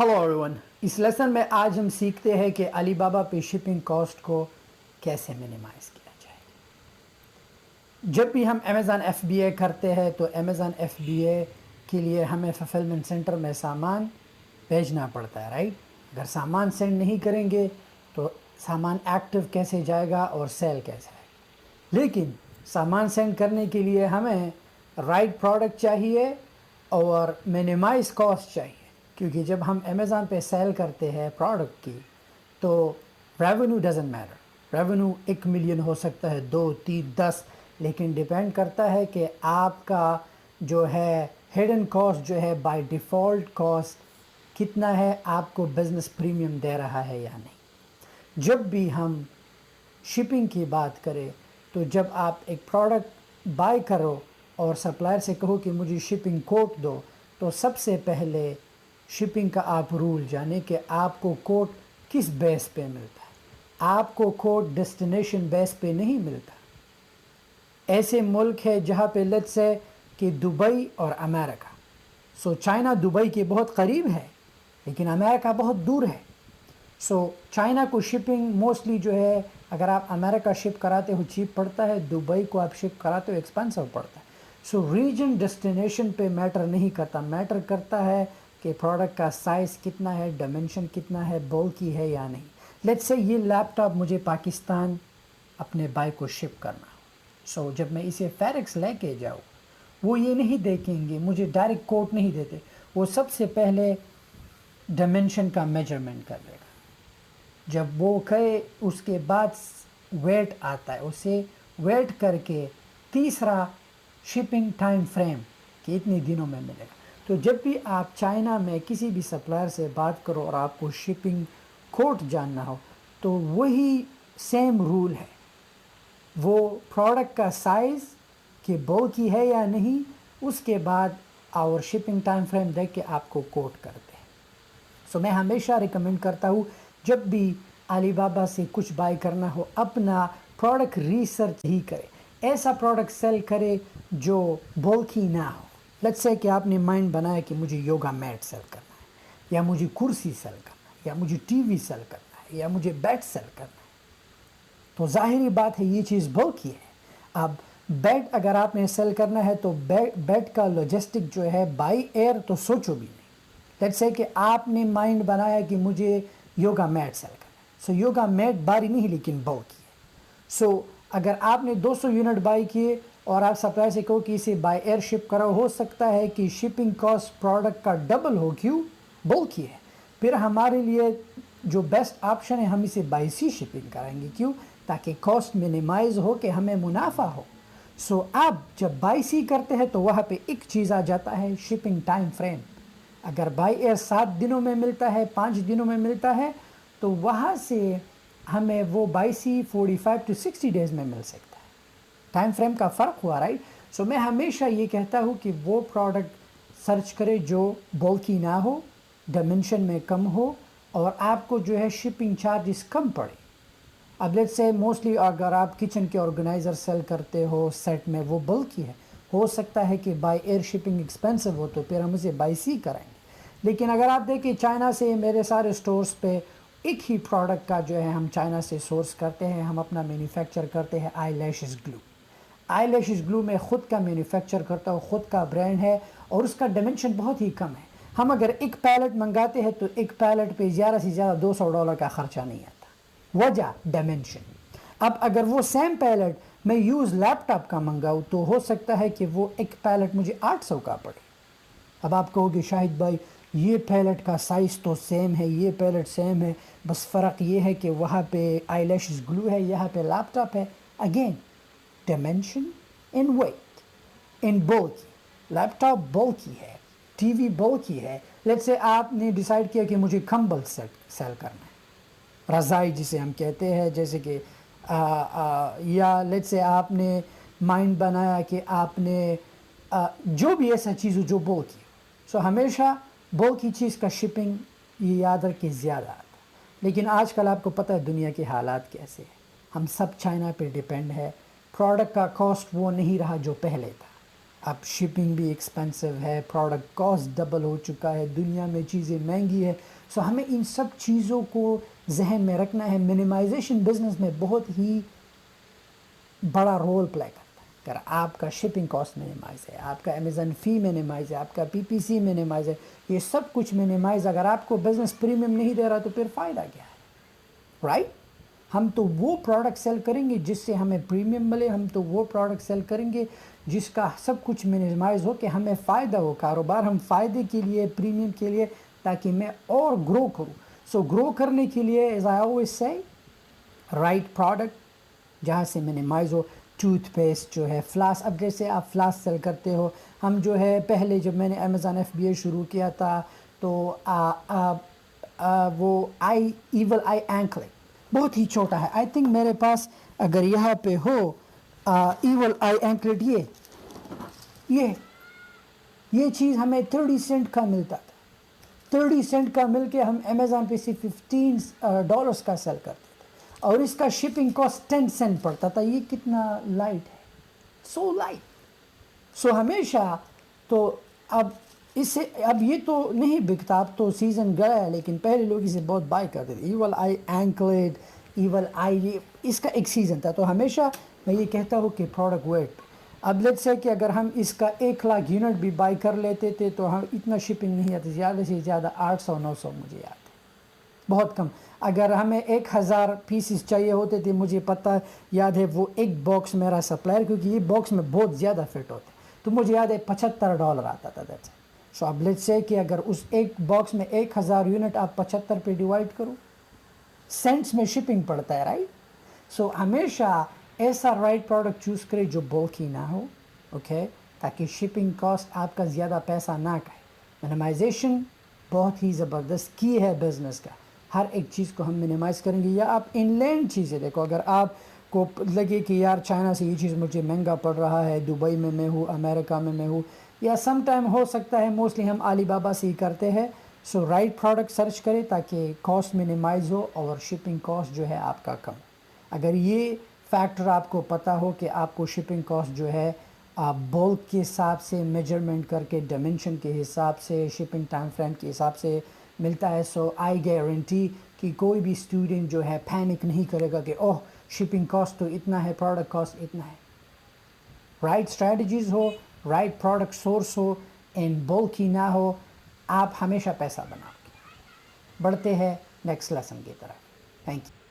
Hello everyone, इस lesson में आज हम सीखते हैं कि अली बाबा पे शिपिंग कॉस्ट को कैसे मिनिमाइज़ किया जाए। जब भी हम अमेज़न FBA करते हैं तो अमेज़न FBA के लिए हमें फुलफिलमेंट सेंटर में सामान भेजना पड़ता है, राइट। अगर सामान सेंड नहीं करेंगे तो सामान एक्टिव कैसे जाएगा और सेल कैसे आएगा। लेकिन सामान सेंड करने के लिए हमें राइट प्रोडक्ट चाहिए और मिनिमाइज़ कॉस्ट चाहिए, क्योंकि जब हम अमेज़न पे सेल करते हैं प्रोडक्ट की तो revenue doesn't matter. Revenue 1 million हो सकता है, 2, 3, 10, लेकिन डिपेंड करता है कि आपका जो है हिडन कॉस्ट जो है बाय डिफ़ॉल्ट कॉस्ट कितना है, आपको बिज़नेस प्रीमियम दे रहा है या नहीं। जब भी हम शिपिंग की बात करें तो जब आप एक प्रोडक्ट बाय करो और सप्लायर से कहो कि मुझे शिपिंग कोट दो, तो सबसे पहले शिपिंग का आप रूल जाने कि आपको कोट किस बेस पे मिलता है। आपको कोट डेस्टिनेशन बेस पे नहीं मिलता। ऐसे मुल्क है जहाँ पे लेट्स से कि दुबई और अमेरिका, सो चाइना दुबई के बहुत करीब है लेकिन अमेरिका बहुत दूर है। सो चाइना को शिपिंग मोस्टली जो है, अगर आप अमेरिका शिप कराते हो चीप पड़ता है, दुबई को आप शिप कराते हो एक्सपेंसिव पड़ता है। सो रीजन डेस्टिनेशन पे मैटर नहीं करता, मैटर करता है कि प्रोडक्ट का साइज़ कितना है, डायमेंशन कितना है, बल्की है या नहीं। लेट्स से ये लैपटॉप मुझे पाकिस्तान अपने भाई को शिप करना हो, सो जब मैं इसे फेरेक्स लेके जाऊँ, वो ये नहीं देखेंगे, मुझे डायरेक्ट कोट नहीं देते, वो सबसे पहले डायमेंशन का मेजरमेंट कर लेगा। जब वो करे उसके बाद वेट आता है, उसे वेट करके तीसरा शिपिंग टाइम फ्रेम कि इतने दिनों में मिलेगा। तो जब भी आप चाइना में किसी भी सप्लायर से बात करो और आपको शिपिंग कोट जानना हो तो वही सेम रूल है। वो प्रोडक्ट का साइज़ कि बल्की है या नहीं, उसके बाद और शिपिंग टाइम फ्रेम देख के आपको कोट करते हैं। सो मैं हमेशा रिकमेंड करता हूँ जब भी अलीबाबा से कुछ बाय करना हो, अपना प्रोडक्ट रिसर्च ही करे, ऐसा प्रोडक्ट सेल करे जो बल्की ना हो। लेट्स से कि आपने माइंड बनाया कि मुझे योगा मैट सेल करना है, या मुझे कुर्सी सेल करना है, या मुझे टीवी सेल करना है, या मुझे बेड सेल करना है, तो जाहिर बात है ये चीज़ बल्की है। अब बेड अगर आपने सेल करना है तो बेड का लॉजिस्टिक जो है बाई एयर तो सोचो भी नहीं। लेट्स से कि आपने माइंड बनाया कि मुझे योगा मैट सेल करना है, सो योगा मैट भारी नहीं लेकिन बल्की है। सो अगर आपने 200 यूनिट बाई किए और आप सप्लायर से कहो कि इसे बाय एयर शिप करो, हो सकता है कि शिपिंग कॉस्ट प्रोडक्ट का डबल हो, क्यों, बल्की है। फिर हमारे लिए जो बेस्ट ऑप्शन है, हम इसे बाय सी शिपिंग कराएंगे, क्यों, ताकि कॉस्ट मिनिमाइज हो कि हमें मुनाफा हो। सो आप जब बाय सी करते हैं तो वहाँ पे एक चीज़ आ जाता है, शिपिंग टाइम फ्रेम। अगर बाय एयर 7 दिनों में मिलता है, 5 दिनों में मिलता है, तो वहाँ से हमें वो बाय सी 45 to 60 डेज़ में मिल सकता है। टाइम फ्रेम का फ़र्क हुआ, राइट। सो मैं हमेशा ये कहता हूँ कि वो प्रोडक्ट सर्च करे जो बल्की ना हो, डायमेंशन में कम हो, और आपको जो है शिपिंग चार्जेस कम पड़े। अब लेट्स से मोस्टली अगर आप किचन के ऑर्गेनाइज़र सेल करते हो सेट में, वो बल्की है, हो सकता है कि बाय एयर शिपिंग एक्सपेंसिव हो, तो फिर हम उसे बाय सी कराएंगे। लेकिन अगर आप देखें चाइना से मेरे सारे स्टोर्स पे एक ही प्रोडक्ट का जो है हम चाइना से सोर्स करते हैं, हम अपना मैन्युफैक्चर करते हैं eye lashes glue. Eye lashes glue में ख़ुद का मैन्युफैक्चर करता हूँ, ख़ुद का ब्रांड है और उसका डायमेंशन बहुत ही कम है। हम अगर एक पैलेट मंगाते हैं तो एक पैलेट पे ज़्यादा से ज़्यादा $200 का ख़र्चा नहीं आता, वजह डायमेंशन। अब अगर वो सेम पैलेट मैं यूज़ लैपटॉप का मंगाऊँ तो हो सकता है कि वो एक पैलेट मुझे 800 का पड़े। अब आप कहोगे शाहिद भाई ये पैलेट का साइज़ तो सेम है, ये पैलेट सेम है, बस फ़र्क ये है कि वहाँ पे आई लैशेस ग्लू है, यहाँ पे लैपटॉप है। Again dimension in weight in bulky, laptop bulky है, टीवी बल्की है। लेट्स से आपने डिसाइड किया कि मुझे कंबल सेल करना है, रज़ाई जिसे हम कहते हैं, जैसे कि या लेट्स से आपने माइंड बनाया कि आपने जो भी ऐसा चीज़ हो जो बल्की। सो हमेशा बल्की चीज़ का शिपिंग ये याद रख के ज़्यादा आता है। लेकिन आजकल आपको पता है दुनिया के हालात कैसे हैं, हम सब चाइना पे डिपेंड है, प्रोडक्ट का कॉस्ट वो नहीं रहा जो पहले था। اب شپنگ بھی ایکسپینسو ہے, پروڈکٹ کاسٹ ڈبل ہو چکا ہے, دنیا میں چیزیں مہنگی ہے. سو ہمیں ان سب چیزوں کو ذہن میں رکھنا ہے. منیمائزیشن بزنس میں بہت ہی بڑا رول پلے کرتا ہے. اگر آپ کا شپنگ کاسٹ منیمائز ہے, آپ کا امیزون فی منیمائز ہے, آپ کا پی پی سی منیمائز ہے, یہ سب کچھ منیمائز, اگر آپ کو بزنس پریمیم نہیں دے رہا تو پھر فائدہ کیا ہے, رائٹ؟ ہم تو وہ پروڈکٹ سیل کریں گے جس سے ہمیں پریمیم ملے, ہم تو وہ پروڈکٹ سیل کریں گے جس کا سب کچھ منیمائز ہو کہ ہمیں فائدہ ہو. کاروبار ہم فائدے کے لیے, پریمیم کے لیے, تاکہ میں اور گرو کروں. سو گرو کرنے کے لیے as I always say right product جہاں سے منیمائز ہو. ٹوتھ پیسٹ جو ہے, فلاس, اب جیسے آپ فلاس سیل کرتے ہو, ہم جو ہے پہلے جب میں نے امیزون ایف بی اے شروع کیا تھا تو وہ ایول آئی اینکلیٹ بہت ہی چھوٹا ہے. آئی تھنک میرے پاس اگر یہاں پہ ہو ایول آئی اینکلیٹ, یہ چیز ہمیں 30 سینٹ کا ملتا تھا. 30 سینٹ کا مل کے ہم امیزون پہ سے $15 کا سیل کرتے تھے, اور اس کا شپنگ کاسٹ 10 سینٹ پڑتا تھا. یہ کتنا لائٹ ہے, سو لائٹ. سو ہمیشہ تو اب یہ تو نہیں بکتا, اب تو سیزن گیا ہے, لیکن پہلے لوگ اسے بہت بائی کرتے تھے. ایول آئی اینکلیٹ, ایول آئی, اس کا ایک سیزن تھا. تو ہمیشہ میں یہ کہتا ہوں کہ پروڈکٹ ویٹ. اب لیٹس سے کہ اگر ہم اس کا 1,00,000 یونٹ بھی بائی کر لیتے تھے تو ہم اتنا شپنگ نہیں آتی, زیادہ سے زیادہ 800-900 مجھے آتے, بہت کم. اگر ہمیں 1,000 پیسز چاہیے ہوتے تھے, مجھے پتہ یاد ہے وہ ایک باکس میرا سپلائر, کیونکہ یہ باکس میں بہت زیادہ فٹ ہوتے, تو مجھے یاد ہے $75 آتا تھا. سو اب لیٹس سے کہ اگر اس ایک باکس میں 1,000 یونٹ آپ 75 پہ ڈیوائڈ کرو, سینٹس میں شپنگ پڑتا ہے, رائٹ؟ سو ہمیشہ ایسا رائٹ پروڈکٹ چوز کرے جو بلکی نہ ہو, اوکے, تاکہ شپنگ کاسٹ آپ کا زیادہ پیسہ نہ کھائے. منیمائزیشن بہت ہی زبردست کی ہے بزنس کا. ہر ایک چیز کو ہم منیمائز کریں گے. یا آپ ان لینڈ چیزیں دیکھو, اگر آپ کو لگے کہ یار چائنا سے یہ چیز مجھے مہنگا پڑ رہا ہے, دبئی میں ہوں, امریکہ میں ہوں, یا سم ٹائم ہو سکتا ہے موسٹلی ہم علی بابا سے ہی کرتے ہیں. سو رائٹ پروڈکٹ سرچ کرے تاکہ کاسٹ منیمائز ہو اور شپنگ کاسٹ جو ہے آپ کا کم. اگر یہ فیکٹر آپ کو پتہ ہو کہ آپ کو شپنگ کاسٹ جو ہے آپ بولک کے حساب سے میجرمنٹ کر کے, ڈائمنشن کے حساب سے, شپنگ ٹائم فریم کے حساب سے ملتا ہے, سو آئی گارنٹی کہ کوئی بھی اسٹوڈنٹ جو ہے پینک نہیں کرے گا کہ اوہ شپنگ کاسٹ تو اتنا ہے, پروڈکٹ کاسٹ اتنا ہے. رائٹ اسٹریٹجیز ہو, رائٹ پروڈکٹ سورس ہو, اینڈ بولکی نہ ہو, آپ ہمیشہ پیسہ بنا کے بڑھتے ہیں نیکسٹ لیسن کی طرف. Thank you.